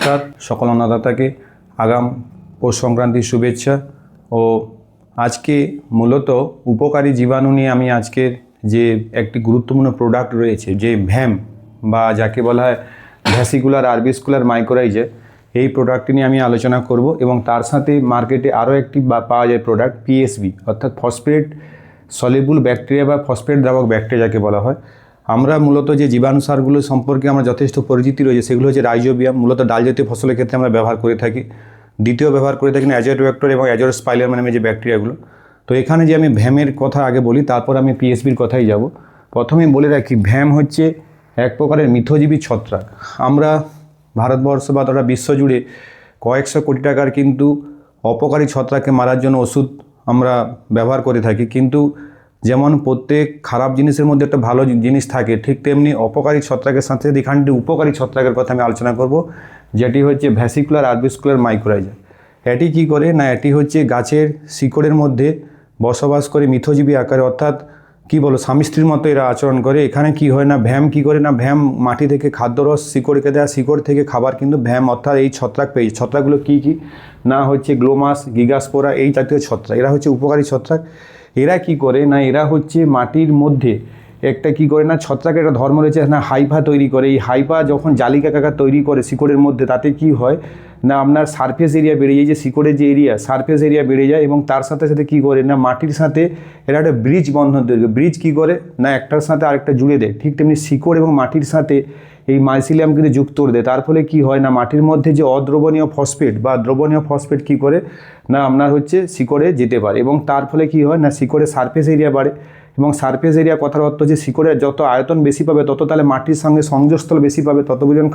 নমস্কার সকল অন্নদাতাকে আগাম পৌষ সংক্রান্তির শুভেচ্ছা। ও আজকে মূলত উপকারী জীবাণু নিয়ে আমি আজকের যে একটি গুরুত্বপূর্ণ প্রোডাক্ট রয়েছে যে ভ্যাম বা যাকে বলা হয় ভ্যাসিকুলার আরবিস্কুলার মাইকোরাইজার, এই প্রোডাক্টটি নিয়ে আমি আলোচনা করব এবং তার সাথে মার্কেটে আরও একটি পাওয়া যায় প্রোডাক্ট পিএসবি অর্থাৎ ফসফেট সলিবল ব্যাকটেরিয়া বা ফসফেট দ্রাবক ব্যাকটেরিয়া যাকে বলা হয়। আমরা মূলত যে জীবাণু সারগুলো সম্পর্কে আমরা যথেষ্ট পরিচিতি রয়েছে সেগুলো হচ্ছে রাইজোবিয়াম, মূলত ডাল জাতীয় ফসলের ক্ষেত্রে আমরা ব্যবহার করে থাকি। দ্বিতীয় ব্যবহার করে থাকি অ্যাজোটোব্যাক্টর এবং অ্যাজোস্পাইলাম নামে যে ব্যাকটেরিয়াগুলো। তো এখানে যে আমি ভ্যামের কথা আগে বলি, তারপর আমি পিএসবির কথাই যাব। প্রথমে বলে রাখি, ভ্যাম হচ্ছে এক প্রকারের মিথজীবী ছত্রাক। আমরা ভারতবর্ষ বা তথা বিশ্বজুড়ে কয়েকশো কোটি টাকার কিন্তু অপকারী ছত্রাককে মারার জন্য ওষুধ আমরা ব্যবহার করে থাকি, কিন্তু যেমন প্রত্যেক খারাপ জিনিসের মধ্যে একটা ভালো জিনিস থাকে, ঠিক তেমনি অপকারী ছত্রাকের সাথে সাথে এখানটি উপকারী ছত্রাকের কথা আমি আলোচনা করব, যেটি হচ্ছে ভ্যাসিকুলার আরবিস্কুলার মাইকোরাইজার। এটি কি করে না, এটি হচ্ছে গাছের শিকড়ের মধ্যে বসবাস করে মিথজীবী আকারে, অর্থাৎ কি বলো স্বামী স্ত্রীর মতো এরা আচরণ করে। এখানে কি হয় না, ভ্যাম কি করে না, ভ্যাম মাটি থেকে খাদ্যরস শিকড়কে দেয়, শিকড় থেকে খাবার কিন্তু ভ্যাম অর্থাৎ এই ছত্রাক পেয়ে। ছত্রাকগুলো কি কি না হচ্ছে গ্লোমাস, গিগাস্পোরা এই জাতীয় ছত্রাক, এরা হচ্ছে উপকারী ছত্রাক। এরা কি করে না, এরা হচ্ছে মাটির মধ্যে একটা কি করে না, ছত্রাকের একটা ধর্ম রয়েছে না, হাইফা তৈরি করে। এই হাইফা যখন জালিকাকার তৈরি করে শিকড়ের মধ্যে, তাতে কি হয় না আপনার সারফেস এরিয়া বেড়ে যায়, যে শিকড়ের যে এরিয়া সারফেস এরিয়া বেড়ে যায়, এবং তার সাথে সাথে কী করে না মাটির সাথে এরা একটা ব্রিজ বন্ধন তৈরি করে। ব্রিজ কী করে না একটার সাথে আরেকটা জুড়ে দেয়, ঠিক তেমনি শিকড় এবং মাটির সাথে এই মাইসিলিয়াম কিন্তু যুক্ত করে দেয়। তার ফলে কী হয় না মাটির মধ্যে যে অদ্রবণীয় ফসফেট বা দ্রবণীয় ফসফেট কী করে না আপনার হচ্ছে শিকড়ে যেতে পারে, এবং তার ফলে কী হয় না শিকড়ের সারফেস এরিয়া বাড়ে। এবং সারফেস এরিয়া কথার অর্থ যে শিকড়ের যত আয়তন বেশি পাবে তত তাহলে মাটির সঙ্গে সংযোগস্থল বেশি পাবে, তত পরিমাণ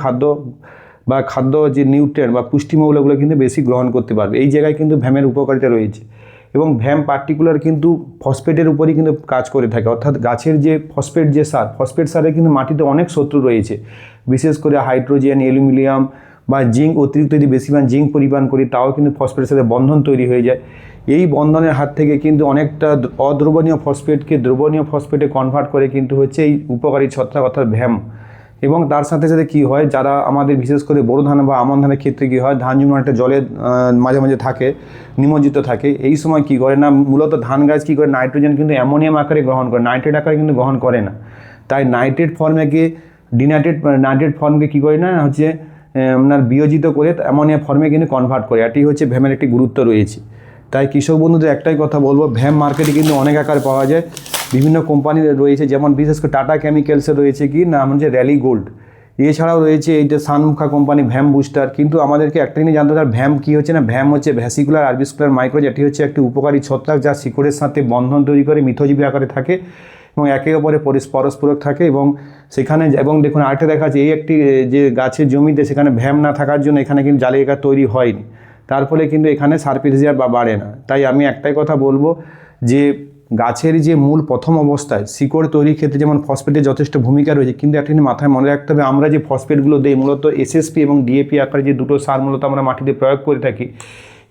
খাদ্য যে নিউট্রিয়েন্ট বা পুষ্টিমৌলগুলো কিন্তু বেশি গ্রহণ করতে পারবে। এই জায়গায় কিন্তু ভ্যামের উপকারিতা রয়েছে, এবং ভ্যাম পার্টিকুলার কিন্তু ফসফেটের উপরই কিন্তু কাজ করে থাকে, অর্থাৎ গাছের যে ফসফেট যে সার, ফসফেট সারে কিন্তু মাটিতে অনেক শত্রু রয়েছে, বিশেষ করে হাইড্রোজেন, অ্যালুমিনিয়াম বা জিঙ্ক অতিরিক্ত যদি বেশি জিঙ্ক পরিমাণ করি তাও কিন্তু ফসফেটের সাথে বন্ধন তৈরি হয়ে যায়। এই বন্ধনের হাত থেকে কিন্তু অনেকটা অদ্রবণীয় ফসফেটকে দ্রবণীয় ফসফেটে কনভার্ট করে কিন্তু হচ্ছে এই উপকারী ছত্রাক অর্থাৎ ভ্যাম। এবং তার সাথে সাথে কী হয়, যারা আমাদের বিশেষ করে বোরো ধান বা আমন ধানের ক্ষেত্রে কী হয়, ধান যেমন একটা জলে মাঝে মাঝে থাকে, নিমজ্জিত থাকে, এই সময় কী করে না মূলত ধান গাছ কী করে নাইট্রোজেন কিন্তু অ্যামোনিয়াম আকারে গ্রহণ করে, নাইট্রেট আকারে কিন্তু গ্রহণ করে না। তাই নাইট্রেট নাইট্রেট ফর্মকে কী করে না হচ্ছে আপনার বিয়োজিত করে অ্যামোনিয়া ফর্মে কিন্তু কনভার্ট করে। এটি হচ্ছে ভ্যামের একটি গুরুত্ব রয়েছে। তাই কৃষক বন্ধুদের একটাই কথা বলবো, ভ্যাম মার্কেটে কিন্তু অনেক আকার পাওয়া যায়, বিভিন্ন কোম্পানি রয়েছে, যেমন বিশেষ করে টাটা কেমিক্যালসে রয়েছে কি নাম হচ্ছে র্যালি গোল্ড, এছাড়াও রয়েছে এই যে সানমুখা কোম্পানি ভ্যাম বুস্টার। কিন্তু আমাদেরকে একটা জিনিস জানতে হবে, ভ্যাম কী হচ্ছে না, ভ্যাম হচ্ছে ভ্যাসিকুলার আরবিস্কুলার মাইকোরাইজার। এটি হচ্ছে একটি উপকারী ছত্রাক যা শিকড়ের সাথে বন্ধন তৈরি করে মিথজীবী আকারে থাকে এবং একে অপরে পরস্পরক থাকে। এবং সেখানে এবং দেখুন আরেকটা দেখা যাচ্ছে, এই একটি যে গাছের জমিতে সেখানে ভ্যাম না থাকার জন্য এখানে কিন্তু জালিকা তৈরি হয়নি, তার ফলে কিন্তু এখানে সারফেস এরিয়া বাড়ে না। তাই আমি একটাই কথা বলবো যে গাছের যে মূল প্রথম অবস্থায় শিকড় তৈরির ক্ষেত্রে যেমন ফসফেটের যথেষ্ট ভূমিকা রয়েছে, কিন্তু একটা মাথায় মনে রাখতে হবে, আমরা যে ফসফেটগুলো দিই মূলত এসএসপি এবং ডিএপি আকারে যে দুটো সার মূলত আমরা মাটিতে প্রয়োগ করে থাকি,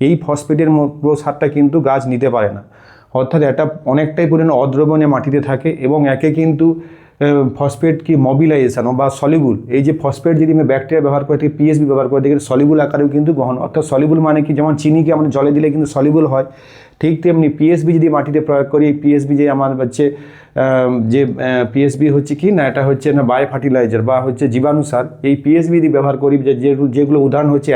এই ফসফেটের পুরো সারটা কিন্তু গাছ নিতে পারে না, অর্থাৎ এটা অনেকটাই পরিমাণ অদ্রবণীয় মাটিতে থাকে এবং একে কিন্তু ফসফেট কি মোবিলাইজেশন বা সলিবুল, এই যে ফসফেট যদি আমি ব্যাকটেরিয়া ব্যবহার করে থাকি, পিএসবি ব্যবহার করে থাকি, সলিবুল আকারেও কিন্তু গ্রহণ, অর্থাৎ সলিবুল মানে কি যেমন চিনিকে আমরা জলে দিলে কিন্তু সলিবুল হয়, ঠিক তেমনি পিএসবি যদি মাটিতে প্রয়োগ করি, এই পিএসবি যে আমার হচ্ছে যে পিএসবি হচ্ছে কি না, এটা হচ্ছে না বায়ো ফার্টিলাইজার বা হচ্ছে জীবাণু সার। এই পিএসবি যদি ব্যবহার করি, যেগুলো উদাহরণ হচ্ছে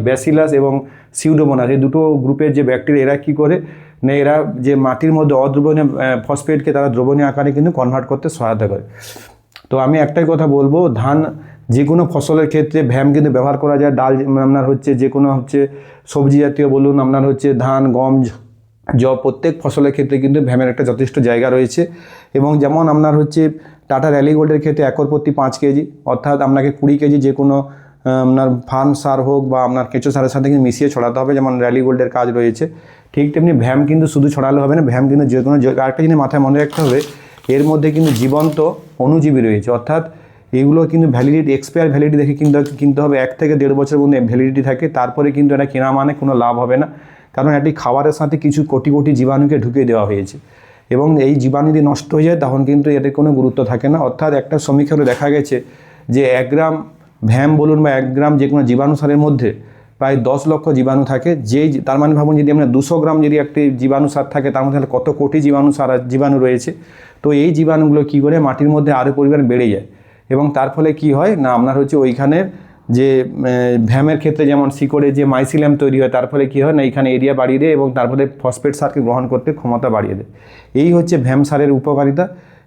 ব্যাসিলাস এবং সিউডোমোনাস, এই দুটো গ্রুপের যে ব্যাকটেরিয়া, এরা কী করে না এরা যে মাটির মধ্যে অদ্রবণীয় ফসফেটকে তারা দ্রবণীয় আকারে কিন্তু কনভার্ট করতে সহায়তা করে। তো আমি একটাই কথা বলবো, ধান যে কোনো ফসলের ক্ষেত্রে ভ্যাম কিন্তু ব্যবহার করা যায়। ডাল আপনার হচ্ছে যে কোনো হচ্ছে সবজি জাতীয় বলুন, আপনার হচ্ছে ধান, গম, জব, প্রত্যেক ফসলের ক্ষেত্রে কিন্তু ভ্যামের একটা যথেষ্ট জায়গা রয়েছে। এবং যেমন আপনার হচ্ছে টাটা র্যালি গোল্ডের ক্ষেত্রে একর প্রতি 5 কেজি, অর্থাৎ আপনাকে 20 কেজি যে কোনো আপনার ফার্ম সার হোক বা আপনার কেঁচো সারের সাথে কিন্তু মিশিয়ে ছড়াতে হবে, যেমন র্যালি গোল্ডের কাজ রয়েছে। ঠিক তেমনি ভ্যাম কিন্তু শুধু ছড়ালে হবে না, ভ্যাম কিন্তু যে কোনো আরেকটা জিনিস মাথায় মনে রাখতে হবে, এর মধ্যে কিন্তু জীবন্ত অণুজীবী রয়েছে, অর্থাৎ এগুলো কিন্তু ভ্যালিডিটি এক্সপায়ার ভ্যালিডিটি দেখে কিনতে হবে। 1 থেকে 1.5 বছর পর্যন্ত ভ্যালিডিটি থাকে, তারপরে কিন্তু এটা কেনা মানে কোনো লাভ হবে না, কারণ এটি খাবারের সাথে কিছু কোটি কোটি জীবাণুকে ঢুকিয়ে দেওয়া হয়েছে, এবং এই জীবাণু যদি নষ্ট হয়ে যায় তখন কিন্তু এদের কোনো গুরুত্ব থাকে না। অর্থাৎ একটা সমীক্ষা দেখা গেছে যে 1 গ্রাম ভ্যাম বলুন বা 1 গ্রাম যে কোনো জীবাণু সারের মধ্যে প্রায় 10 লক্ষ জীবাণু থাকে। যেই তার মানে ভাবুন যদি আমরা 200 গ্রাম যদি একটি জীবাণু সার থাকে তার মধ্যে কত কোটি জীবাণু রয়েছে। তো এই জীবাণুগুলো কী করে মাটির মধ্যে আরও পরিমাণ বেড়ে যায় এবং তার ফলে কি হয় না আপনার হচ্ছে ওইখানের যে ভ্যামের ক্ষেত্রে যেমন শিকড়ে যে মাইসিলিয়াম তৈরি হয় তার ফলে কী হয় না এখানে এরিয়া বাড়িয়ে দেয় এবং তার ফলে ফসফেট সারকে গ্রহণ করতে ক্ষমতা বাড়িয়ে দেয়। এই হচ্ছে ভ্যাম সারের উপকারিতা।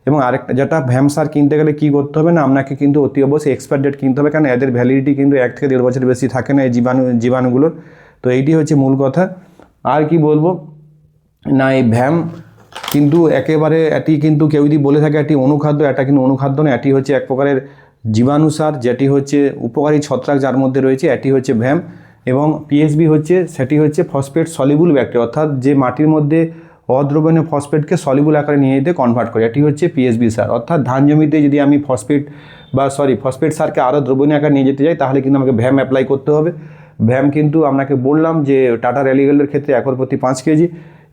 এবং আরেকটা যেটা ভ্যাম সার কিনতে গেলে কী করতে হবে না আপনাকে কিন্তু অতি অবশ্যই এক্সপায়ার ডেট কিনতে হবে, কারণ এদের ভ্যালিডিটি কিন্তু 1 থেকে 1.5 বছরের বেশি থাকে না এই জীবাণুগুলোর। তো এইটি হচ্ছে মূল কথা। আর কি বলবো না, এই ভ্যাম কিন্তু একেবারে এটি কিন্তু কেউ যদি বলে থাকে এটি অনুখাদ্য, এটা কিন্তু অনুখাদ্য না, এটি হচ্ছে এক প্রকারের জীবাণু সার যেটি হচ্ছে উপকারী ছত্রাক যার মধ্যে রয়েছে, এটি হচ্ছে ভ্যাম। এবং পিএসবি হচ্ছে সেটি হচ্ছে ফসফেট সলিবল ব্যাকটেরিয়া, অর্থাৎ যে মাটির মধ্যে অদ্রবণীয় ফসফেটকে সলিবল আকারে নিয়ে যেতে কনভার্ট করে, এটি হচ্ছে পিএসবি সার। অর্থাৎ ধান জমিতে যদি আমি ফসফেট সারকে আরও দ্রবণীয় আকারে নিয়ে যেতে চাই তাহলে কিন্তু আমাকে ভ্যাম অ্যাপ্লাই করতে হবে। ভ্যাম কিন্তু আপনাকে বললাম যে টাটা র্যালিগোল্ডের ক্ষেত্রে 1 প্রতি 5 কেজি।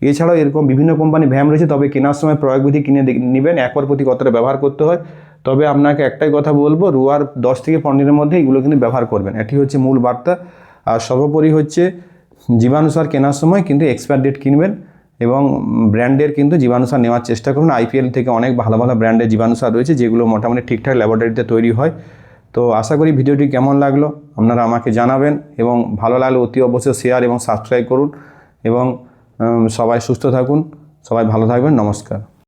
এছাড়াও এরকম বিভিন্ন কোম্পানি ভ্যাম রয়েছে, তবে কেনার সময় প্রয়োগবিধি কিনে নেবেন 1 প্রতি কতটা ব্যবহার করতে হয়। তবে আপনাকে একটাই কথা বলবো, রোয়ার 10 থেকে 15 দিনের মধ্যে এগুলো কিন্তু ব্যবহার করবেন, এটি হচ্ছে মূল বার্তা। আর সর্বোপরি হচ্ছে জীবাণু সার কেনার সময় কিন্তু এক্সপায়ার ডেট কিনবেন এবং ব্র্যান্ডের কিন্তু জীবাণু সার নেওয়ার চেষ্টা করুন। আইপিএল থেকে অনেক ভালো ভালো ব্র্যান্ডের জীবাণু সার রয়েছে যেগুলো মোটামুটি ঠিকঠাক ল্যাবরেটরিতে তৈরি হয়। তো আশা করি ভিডিওটি কেমন লাগলো আপনারা আমাকে জানাবেন এবং ভালো লাগলে অতি অবশ্যই শেয়ার এবং সাবস্ক্রাইব করুন এবং সবাই সুস্থ থাকুন, সবাই ভালো থাকবেন। নমস্কার।